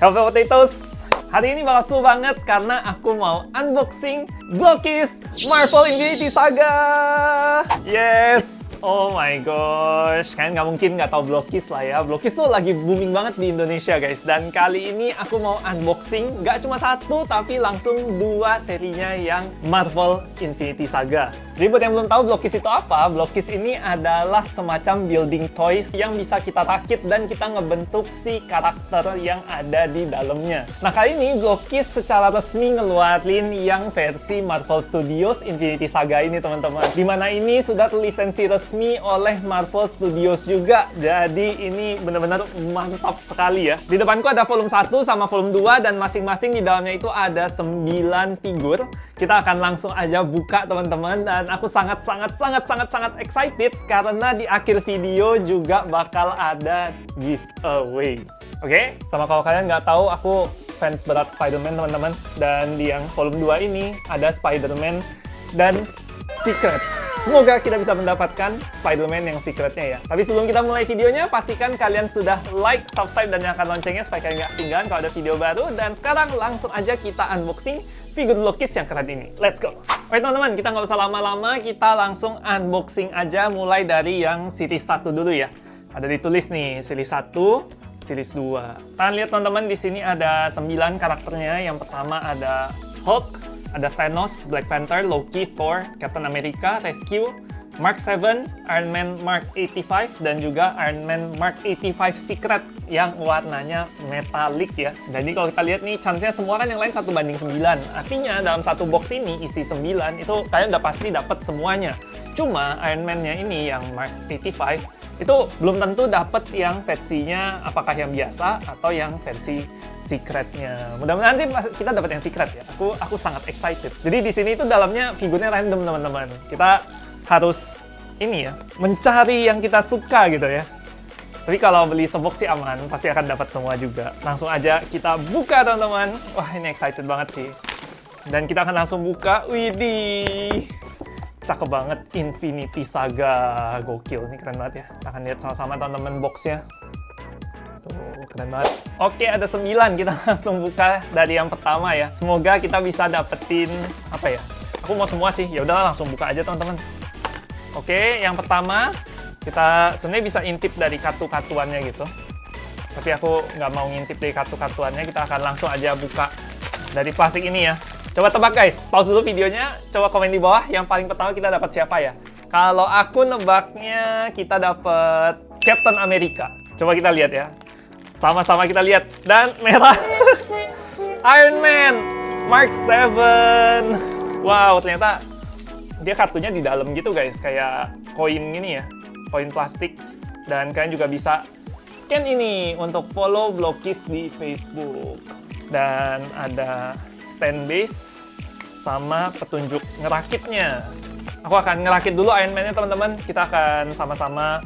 Cafe Potatoes, hari ini bakal seru banget karena aku mau unboxing Blockist Marvel Infinity Saga. Yes, oh my gosh, kalian nggak mungkin nggak tahu Blockist lah ya. Blockist tuh lagi booming banget di Indonesia guys. Dan kali ini aku mau unboxing nggak cuma satu, tapi langsung dua serinya yang Marvel Infinity Saga. Jadi buat yang belum tahu Blockist itu apa, Blockist ini adalah semacam building toys yang bisa kita rakit dan kita ngebentuk si karakter yang ada di dalamnya. Nah kali ini Blockist secara resmi ngeluarin yang versi Marvel Studios Infinity Saga ini teman-teman. Dimana ini sudah terlisensi resmi oleh Marvel Studios juga. Jadi ini benar-benar mantap sekali ya. Di depanku ada volume 1 sama volume 2 dan masing-masing di dalamnya itu ada 9 figur. Kita akan langsung aja buka teman-teman, dan aku sangat excited karena di akhir video juga bakal ada giveaway. Oke, sama kalau kalian nggak tahu, aku fans berat Spider-Man teman-teman, dan di yang volume 2 ini ada Spider-Man dan Secret. Semoga kita bisa mendapatkan Spider-Man yang secretnya ya. Tapi sebelum kita mulai videonya, pastikan kalian sudah like, subscribe, dan nyalakan loncengnya supaya kalian nggak ketinggalan kalau ada video baru. Dan sekarang langsung aja kita unboxing figur Blockist yang keren ini. Let's go! Oke teman-teman, kita nggak usah lama-lama, kita langsung unboxing aja mulai dari yang series 1 dulu ya. Ada ditulis nih, series 1, series 2. Kalian lihat teman-teman, di sini ada 9 karakternya. Yang pertama ada Hulk, ada Thanos, Black Panther, Loki, Thor, Captain America, Rescue, Mark 7, Iron Man Mark 85, dan juga Iron Man Mark 85 Secret yang warnanya metalik ya. Jadi kalau kita lihat nih, chance-nya semua kan yang lain 1/9. Artinya dalam satu box ini isi 9, itu kalian udah pasti dapat semuanya. Cuma Iron Man-nya ini yang Mark 85, itu belum tentu dapat yang versinya apakah yang biasa atau yang versi secretnya. Mudah-mudahan sih kita dapat yang secret ya. Aku sangat excited. Jadi di sini itu dalamnya figurnya random teman-teman. Kita harus ini ya, mencari yang kita suka gitu ya. Tapi kalau beli sebox sih aman, pasti akan dapat semua juga. Langsung aja kita buka teman-teman. Wah ini excited banget sih. Dan kita akan langsung buka. Widih, cakep banget, Infinity Saga, gokil, ini keren banget ya. Kita akan lihat sama-sama teman-teman boxnya. Tuh, keren banget. Oke, ada 9, kita langsung buka dari yang pertama ya. Semoga kita bisa dapetin, apa ya, aku mau semua sih, ya udahlah langsung buka aja teman-teman. Oke, yang pertama, kita sebenarnya bisa intip dari kartu-kartuannya gitu. Tapi aku nggak mau ngintip dari kartu-kartuannya, kita akan langsung aja buka dari plastik ini ya. Coba tebak guys, pause dulu videonya, coba komen di bawah yang paling pertama kita dapat siapa ya. Kalau aku nebaknya kita dapat Captain America. Coba kita lihat ya. Sama-sama kita lihat. Dan merah. Iron Man Mark 7. Wow, ternyata dia kartunya di dalam gitu guys, kayak koin gini ya. Koin plastik. Dan kalian juga bisa scan ini untuk follow Blockist di Facebook. Dan ada stand base sama petunjuk ngerakitnya. Aku akan ngerakit dulu Iron Man-nya teman-teman. Kita akan sama-sama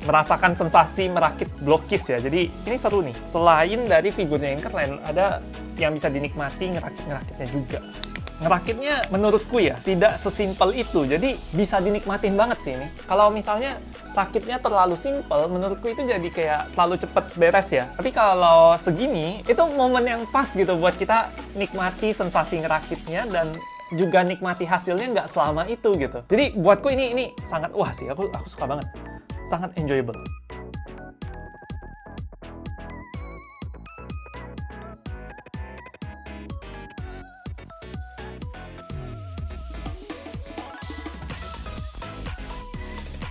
merasakan sensasi merakit Blockist ya. Jadi ini seru nih. Selain dari figurnya yang keren, ada yang bisa dinikmati ngerakitnya juga. Ngerakitnya menurutku ya tidak sesimpel itu. Jadi bisa dinikmatin banget sih ini. Kalau misalnya rakitnya terlalu simpel, menurutku itu jadi kayak terlalu cepet beres ya. Tapi kalau segini, itu momen yang pas gitu buat kita nikmati sensasi ngerakitnya dan juga nikmati hasilnya nggak selama itu gitu. Jadi buatku ini sangat wah sih. Aku suka banget. Sangat enjoyable.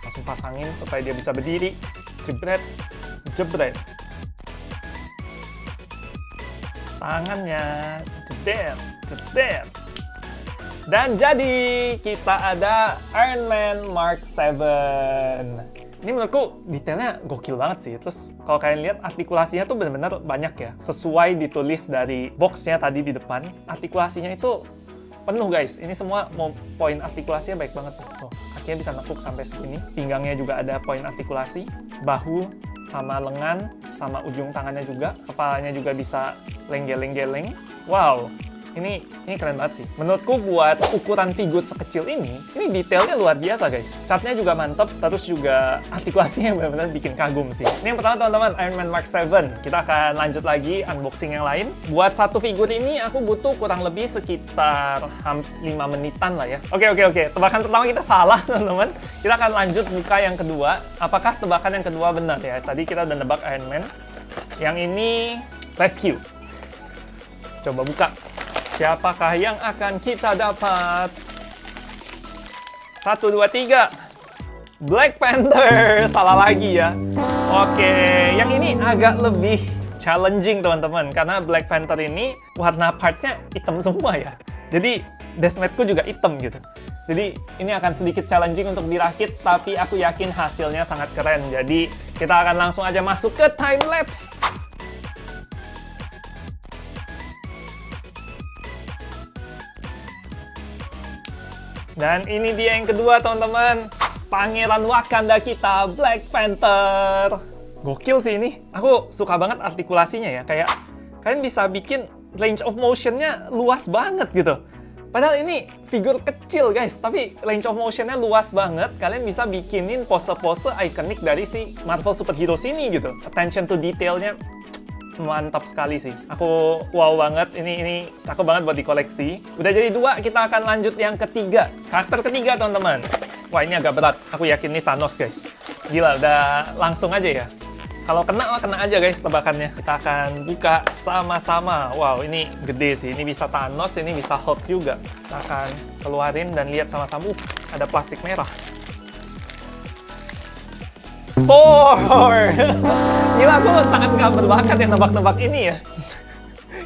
Langsung pasangin supaya dia bisa berdiri. Jebret, jebret. Tangannya, jeder, jeder. Dan jadi kita ada Iron Man Mark 7. Ini menurutku detailnya gokil banget sih. Terus kalau kalian lihat artikulasinya tuh benar-benar banyak ya. Sesuai ditulis dari boxnya tadi di depan, artikulasinya itu penuh guys. Ini semua poin artikulasinya baik banget. Tuh, kakinya bisa nekuk sampai segini. Pinggangnya juga ada poin artikulasi. Bahu sama lengan sama ujung tangannya juga. Kepalanya juga bisa lenggel-lenggeleng. Wow, Ini keren banget sih. Menurutku buat ukuran figur sekecil ini detailnya luar biasa guys. Catnya juga mantep, terus juga artikulasinya benar-benar bikin kagum sih. Ini yang pertama teman-teman, Iron Man Mark 7. Kita akan lanjut lagi unboxing yang lain. Buat satu figur ini aku butuh kurang lebih sekitar 5 menitan lah ya. Oke. Tebakan pertama kita salah teman-teman. Kita akan lanjut buka yang kedua. Apakah tebakan yang kedua benar ya? Tadi kita udah nebak Iron Man. Yang ini Rescue. Coba buka. Siapakah yang akan kita dapat? 1, 2, 3. Black Panther. Salah lagi ya. Oke, yang ini agak lebih challenging teman-teman. Karena Black Panther ini warna partsnya hitam semua ya. Jadi Desmetku juga hitam gitu. Jadi ini akan sedikit challenging untuk dirakit. Tapi aku yakin hasilnya sangat keren. Jadi kita akan langsung aja masuk ke time lapse. Dan ini dia yang kedua teman-teman. Pangeran Wakanda kita, Black Panther. Gokil sih ini. Aku suka banget artikulasinya ya. Kayak kalian bisa bikin range of motion-nya luas banget gitu. Padahal ini figur kecil guys, tapi range of motion-nya luas banget. Kalian bisa bikinin pose-pose ikonik dari si Marvel Superhero ini gitu. Attention to detail-nya mantap sekali sih. Aku wow banget. Ini cakep banget buat dikoleksi. Udah jadi 2, kita akan lanjut yang ketiga. Karakter ketiga teman-teman. Wah ini agak berat. Aku yakin ini Thanos guys. Gila, udah langsung aja ya. Kalau kena aja guys tebakannya. Kita akan buka sama-sama. Wow ini gede sih. Ini bisa Thanos, ini bisa Hulk juga. Kita akan keluarin dan lihat sama-sama. Ada plastik merah. Thor! Gila, aku sangat gak berbakat yang nebak-nebak ini ya.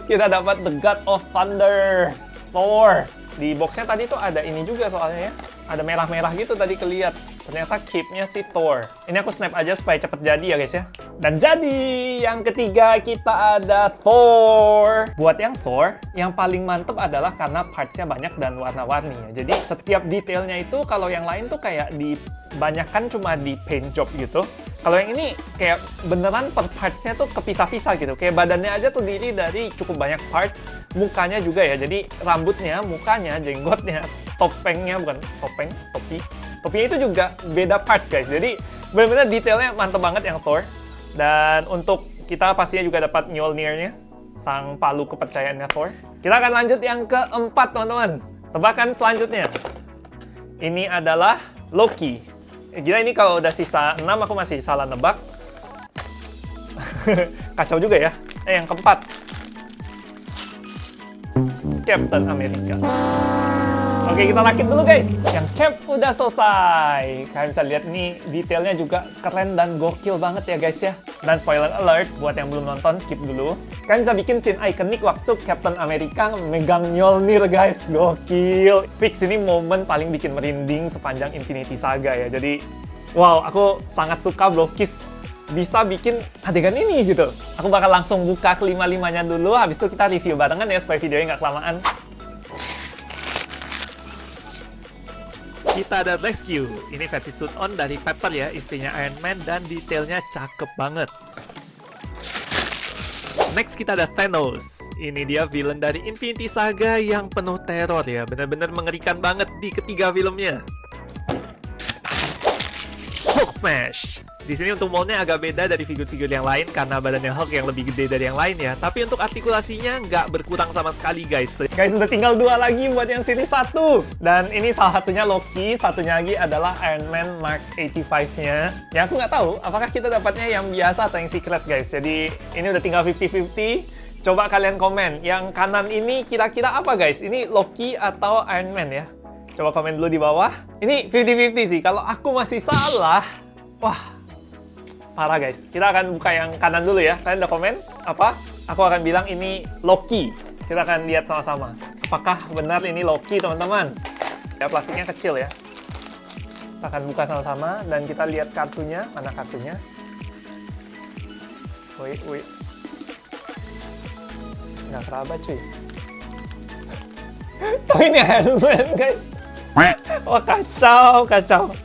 Kita dapat The God of Thunder, Thor. Di boxnya tadi tuh ada ini juga soalnya ya. Ada merah-merah gitu tadi kelihat. Ternyata cape-nya si Thor. Ini aku snap aja supaya cepet jadi ya guys ya. Dan jadi yang ketiga kita ada Thor. Buat yang Thor, yang paling mantep adalah karena parts-nya banyak dan warna-warni ya. Jadi setiap detailnya itu kalau yang lain tuh kayak dibanyakan cuma di paint job gitu. Kalau yang ini kayak beneran per parts-nya tuh kepisah-pisah gitu. Kayak badannya aja tuh diri dari cukup banyak parts. Mukanya juga ya. Jadi rambutnya, mukanya, jenggotnya, topengnya, bukan topeng, topi. Topinya itu juga beda parts guys. Jadi benar-benar detailnya mantep banget yang Thor. Dan untuk kita pastinya juga dapat Mjolnir-nya, sang palu kepercayaannya Thor. Kita akan lanjut yang keempat teman-teman. Tebakan selanjutnya. Ini adalah Loki. Gila ini kalau udah sisa 6 aku masih salah nebak. Kacau juga ya. Yang keempat. Captain America. Oke, kita rakit dulu guys. Yang cap udah selesai. Kalian bisa lihat nih detailnya juga keren dan gokil banget ya guys ya. Dan spoiler alert, buat yang belum nonton skip dulu. Kalian bisa bikin scene ikonik waktu Captain America megang Mjolnir guys. Gokil. Fix ini momen paling bikin merinding sepanjang Infinity Saga ya. Jadi wow, aku sangat suka Blokis bisa bikin adegan ini gitu. Aku bakal langsung buka kelima-limanya dulu. Habis itu kita review barengan ya supaya videonya nggak kelamaan. Kita ada Rescue. Ini versi suit on dari Pepper ya, istrinya Iron Man, dan detailnya cakep banget. Next kita ada Thanos. Ini dia villain dari Infinity Saga yang penuh teror ya, benar-benar mengerikan banget di ketiga filmnya. Hulk Smash. Di sini untuk moldnya agak beda dari figur-figur yang lain karena badannya Hulk yang lebih gede dari yang lain ya. Tapi untuk artikulasinya nggak berkurang sama sekali guys. Guys, udah tinggal 2 lagi buat yang seri 1. Dan ini salah satunya Loki, satunya lagi adalah Iron Man Mark 85-nya. Yang aku nggak tahu apakah kita dapatnya yang biasa atau yang secret guys. Jadi ini udah tinggal 50-50. Coba kalian komen. Yang kanan ini kira-kira apa guys? Ini Loki atau Iron Man ya? Coba komen dulu di bawah. Ini 50-50 sih. Kalau aku masih salah, wah, parah guys. Kita akan buka yang kanan dulu ya. Kalian udah komen apa? Aku akan bilang ini Loki. Kita akan lihat sama-sama. Apakah benar ini Loki teman-teman? Ya plastiknya kecil ya. Kita akan buka sama-sama dan kita lihat kartunya. Mana kartunya? Wih. Nggak kerabat cuy. Oh ini Iron Man guys. Wah kacau.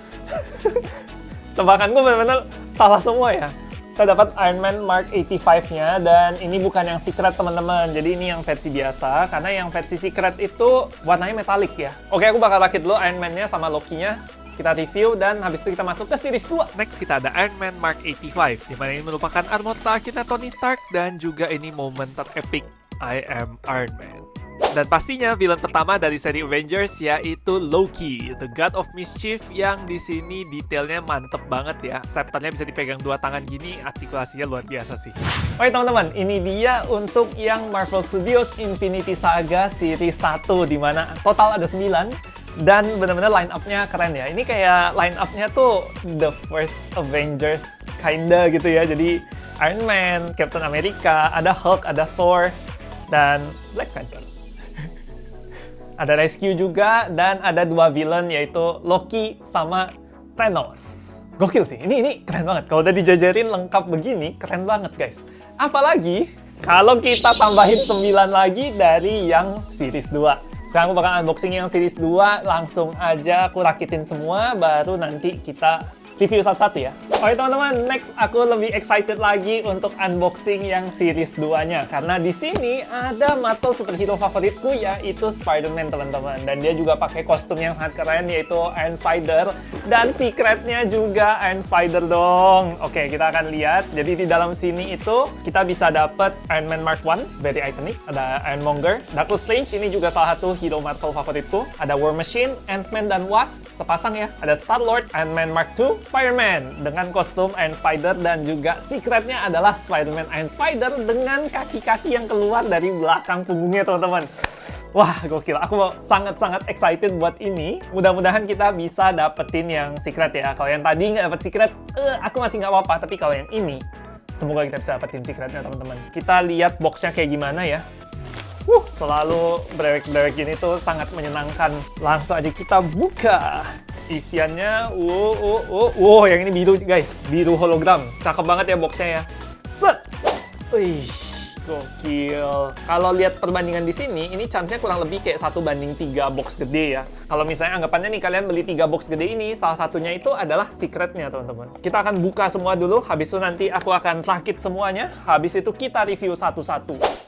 Tebakanku benar-benar salah semua ya. Kita dapat Iron Man Mark 85-nya, dan ini bukan yang secret teman-teman. Jadi ini yang versi biasa, karena yang versi secret itu warnanya metalik ya. Oke, aku bakal rakit dulu Iron Man-nya sama Loki-nya. Kita review, dan habis itu kita masuk ke series 2. Next, kita ada Iron Man Mark 85, dimana ini merupakan armor terakhirnya Tony Stark, dan juga ini momen terepik I am Iron Man. Dan pastinya villain pertama dari seri Avengers yaitu Loki, the God of Mischief, yang di sini detailnya mantep banget ya. Scepternya bisa dipegang dua tangan gini, artikulasinya luar biasa sih. Oke teman-teman, ini dia untuk yang Marvel Studios Infinity Saga Series 1, dimana total ada 9. Dan bener-bener line up-nya keren ya. Ini kayak line up-nya tuh the first Avengers kinda gitu ya. Jadi Iron Man, Captain America, ada Hulk, ada Thor, dan Black Panther. Ada Rescue juga, dan ada 2 villain yaitu Loki sama Thanos. Gokil sih, ini keren banget. Kalau udah dijajarin lengkap begini, keren banget guys. Apalagi kalau kita tambahin 9 lagi dari yang series 2. Sekarang aku bakal unboxing yang series 2, langsung aja aku rakitin semua, baru nanti kita review satu-satu ya. Oke teman-teman, next aku lebih excited lagi untuk unboxing yang series 2-nya. Karena di sini ada Marvel superhero favoritku yaitu Spider-Man teman-teman. Dan dia juga pakai kostum yang sangat keren yaitu Iron Spider. Dan secretnya juga Iron Spider dong. Oke, kita akan lihat. Jadi di dalam sini itu kita bisa dapat Iron Man Mark 1, very iconic. Ada Ironmonger, Doctor Strange, ini juga salah satu hero Marvel favoritku. Ada War Machine, Ant-Man dan Wasp, sepasang ya. Ada Star-Lord, Iron Man Mark 2, Spider-Man dengan kostum Iron Spider, dan juga secretnya adalah Spider-Man Iron Spider dengan kaki-kaki yang keluar dari belakang punggungnya teman-teman. Wah, gokil. Aku sangat-sangat excited buat ini. Mudah-mudahan kita bisa dapetin yang secret ya. Kalau yang tadi nggak dapet secret, aku masih nggak apa-apa. Tapi kalau yang ini, semoga kita bisa dapetin secretnya teman-teman. Kita lihat boxnya kayak gimana ya. Selalu brewek-brewek gini tuh sangat menyenangkan. Langsung aja kita buka. Isiannya, wow, yang ini biru guys, biru hologram. Cakep banget ya boxnya ya. Set! Wih, gokil. Kalau lihat perbandingan di sini, ini chance-nya kurang lebih kayak 1:3 box gede ya. Kalau misalnya anggapannya nih kalian beli 3 box gede ini, salah satunya itu adalah secretnya teman-teman. Kita akan buka semua dulu, habis itu nanti aku akan rakit semuanya, habis itu kita review satu-satu.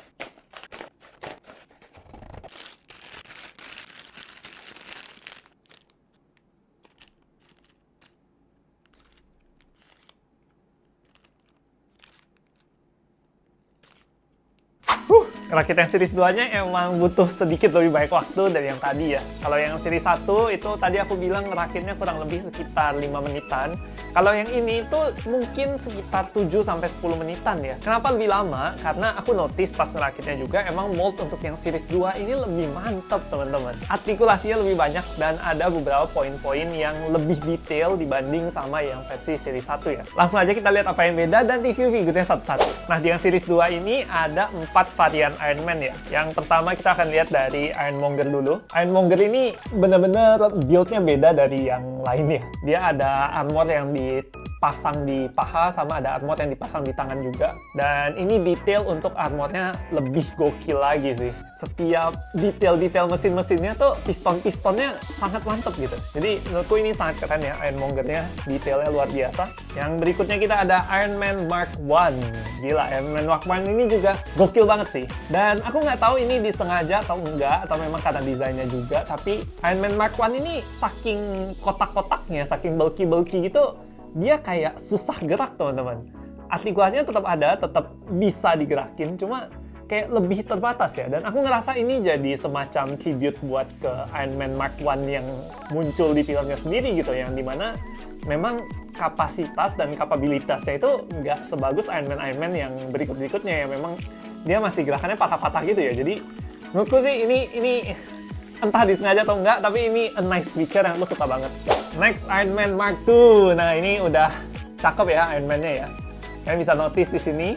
Rakit yang series 2-nya emang butuh sedikit lebih banyak waktu dari yang tadi ya. Kalau yang series 1 itu tadi aku bilang ngerakitnya kurang lebih sekitar 5 menitan. Kalau yang ini itu mungkin sekitar 7-10 menitan ya. Kenapa lebih lama? Karena aku notice pas ngerakitnya juga emang mold untuk yang series 2 ini lebih mantap teman-teman. Artikulasinya lebih banyak dan ada beberapa poin-poin yang lebih detail dibanding sama yang versi series 1 ya. Langsung aja kita lihat apa yang beda dan review figurnya satu-satu. Nah, di yang series 2 ini ada 4 varian Iron Man ya. Yang pertama kita akan lihat dari Ironmonger dulu. Ironmonger ini bener-bener build-nya beda dari yang lain ya. Dia ada armor yang dipasang di paha, sama ada armor yang dipasang di tangan juga. Dan ini detail untuk armornya lebih gokil lagi sih. Setiap detail-detail mesin-mesinnya tuh piston-pistonnya sangat mantep gitu. Jadi menurutku ini sangat keren ya Ironmongernya. Detailnya luar biasa. Yang berikutnya kita ada Iron Man Mark 1. Gila, Iron Man Mark 1 ini juga gokil banget sih. Dan aku nggak tahu ini disengaja atau enggak, atau memang karena desainnya juga. Tapi Iron Man Mark 1 ini saking kotak-kotaknya, saking bulky-bulky gitu, dia kayak susah gerak teman-teman. Artikulasinya tetap ada, tetap bisa digerakin, cuma kayak lebih terbatas ya. Dan aku ngerasa ini jadi semacam tribute buat ke Iron Man Mark 1 yang muncul di filmnya sendiri gitu, yang dimana memang kapasitas dan kapabilitasnya itu nggak sebagus Iron Man yang berikut-berikutnya ya. Memang dia masih gerakannya patah-patah gitu ya. Jadi menurutku sih ini entah disengaja atau enggak, tapi ini a nice feature yang aku suka banget. Next, Iron Man Mark 2. Nah, ini udah cakep ya Iron Man-nya ya. Kalian bisa notice di sini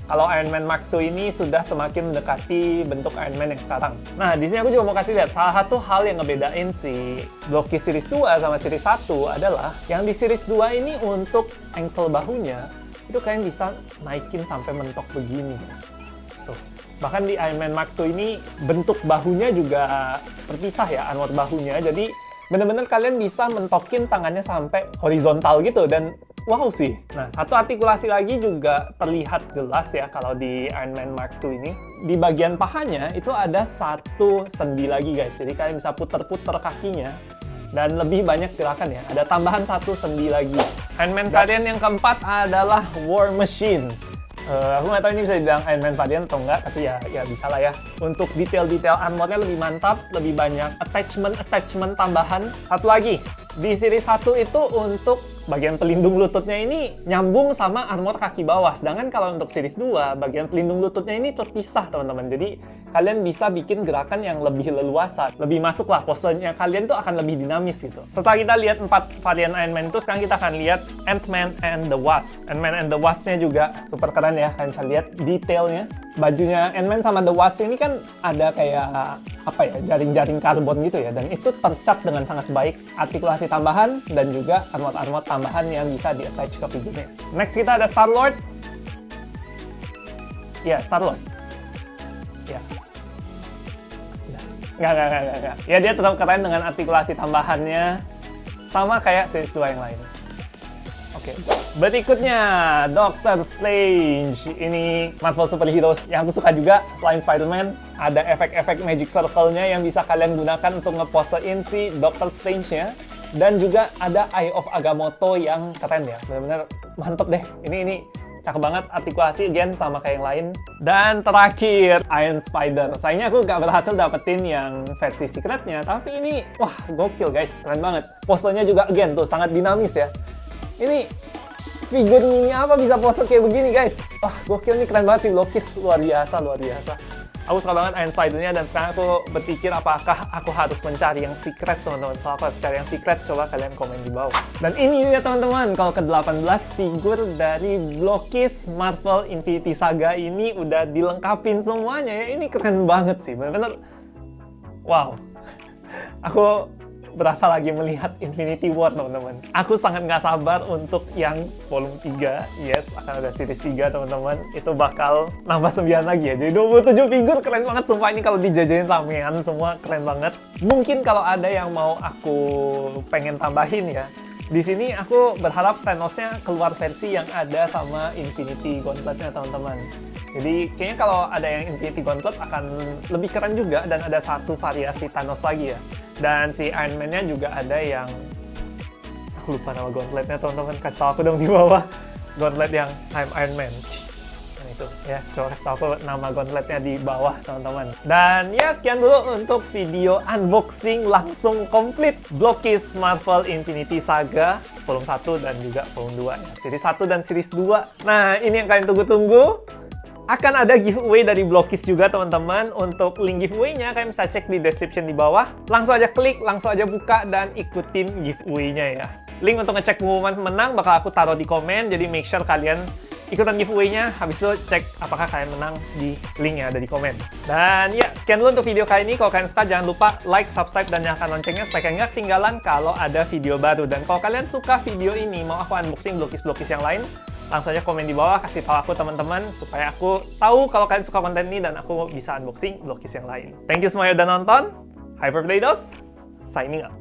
kalau Iron Man Mark 2 ini sudah semakin mendekati bentuk Iron Man yang sekarang. Nah, di sini aku juga mau kasih lihat salah satu hal yang ngebedain si Loki series 2 sama series 1 adalah yang di series 2 ini untuk engsel bahunya itu kalian bisa naikin sampai mentok begini, guys. Tuh. Bahkan di Iron Man Mark 2 ini bentuk bahunya juga terpisah ya, armor bahunya. Jadi bener-bener kalian bisa mentokin tangannya sampai horizontal gitu, dan wow sih. Nah, satu artikulasi lagi juga terlihat jelas ya kalau di Iron Man Mark II ini. Di bagian pahanya itu ada satu sendi lagi guys, jadi kalian bisa puter-puter kakinya. Dan lebih banyak gerakan ya, ada tambahan satu sendi lagi. Iron Man varian yang keempat adalah War Machine. Aku nggak tahu ini bisa dibilang Iron Man varian atau enggak, tapi ya bisa lah ya. Untuk detail-detail armornya lebih mantap, lebih banyak attachment tambahan. Satu lagi, di series 1 itu untuk bagian pelindung lututnya ini nyambung sama armor kaki bawah. Sedangkan kalau untuk series 2, bagian pelindung lututnya ini terpisah teman-teman. Jadi kalian bisa bikin gerakan yang lebih leluasa, lebih masuk lah, posenya kalian tuh akan lebih dinamis gitu. Setelah kita lihat 4 varian Iron Man itu, sekarang kita akan lihat Ant-Man and the Wasp. Ant-Man and the Wasp-nya juga super keren ya, kalian bisa lihat detailnya. Bajunya Ant-Man sama the Wasp ini kan ada kayak apa ya, jaring-jaring karbon gitu ya, dan itu tercat dengan sangat baik, artikulasi tambahan dan juga armor-armor tambahan yang bisa di-attach ke figurnya. Next kita ada Star-Lord. Ya, Star-Lord. Ya. Nggak. Ya, dia tetap keren dengan artikulasi tambahannya, sama kayak series 2 yang lain. Oke. Berikutnya, Doctor Strange. Ini Marvel Superheroes yang aku suka juga. Selain Spider-Man, ada efek-efek Magic Circle-nya yang bisa kalian gunakan untuk ngeposein si Doctor Strange-nya. Dan juga ada Eye of Agamotto yang keren ya. Benar-benar mantep deh. Ini cakep banget, artikulasi again sama kayak yang lain. Dan terakhir, Iron Spider. Sayangnya aku nggak berhasil dapetin yang versi secretnya, tapi ini, wah, gokil guys, keren banget. Posenya juga again tuh sangat dinamis ya. Ini figur mini apa bisa pose kayak begini guys? Wah, gokil nih, keren banget sih. Lokis luar biasa. Aku suka banget Iron Spider-nya, dan sekarang aku berpikir apakah aku harus mencari yang secret teman-teman. Kalau aku harus cari yang secret, coba kalian komen di bawah. Dan ini dia teman-teman, kalau ke-18 figur dari Blockies Marvel Infinity Saga ini udah dilengkapin semuanya ya. Ini keren banget sih, bener-bener wow. Aku berasa lagi melihat Infinity War teman-teman. Aku sangat nggak sabar untuk yang volume 3. Yes, akan ada series 3 teman-teman. Itu bakal nambah 9 lagi ya. Jadi 27 figur, keren banget sumpah. Ini kalau dijajarin ramean semua keren banget. Mungkin kalau ada yang mau aku pengen tambahin ya, di sini aku berharap Thanos-nya keluar versi yang ada sama Infinity Gauntlet-nya teman-teman. Jadi kayaknya kalau ada yang Infinity Gauntlet akan lebih keren juga, dan ada satu variasi Thanos lagi ya. Dan si Iron Man-nya juga ada yang aku lupa nama gauntlet-nya teman-teman. Kasih tau aku dong di bawah. Gauntlet yang I'm Iron Man. Nah itu ya, coba kasih tau aku nama gauntlet-nya di bawah teman-teman. Dan ya, sekian dulu untuk video unboxing langsung komplit Blockies Marvel Infinity Saga volume 1 dan juga volume 2 ya. Series 1 dan series 2. Nah, ini yang kalian tunggu-tunggu. Akan ada giveaway dari Blockies juga teman-teman. Untuk link giveaway-nya kalian bisa cek di description di bawah. Langsung aja klik, langsung aja buka, dan ikutin giveaway-nya ya. Link untuk ngecek pengumuman menang bakal aku taruh di komen, jadi make sure kalian ikutan giveaway-nya. Habis itu cek apakah kalian menang di link yang ada di komen. Dan ya, sekian dulu untuk video kali ini. Kalau kalian suka, jangan lupa like, subscribe, dan nyalakan loncengnya supaya kalian nggak ketinggalan kalau ada video baru. Dan kalau kalian suka video ini, mau aku unboxing Blockies yang lain, langsung aja komen di bawah, kasih tahu aku teman-teman, supaya aku tahu kalau kalian suka konten ini dan aku bisa unboxing Blockies yang lain. Thank you semuanya udah nonton. Hyperplaydos, signing out.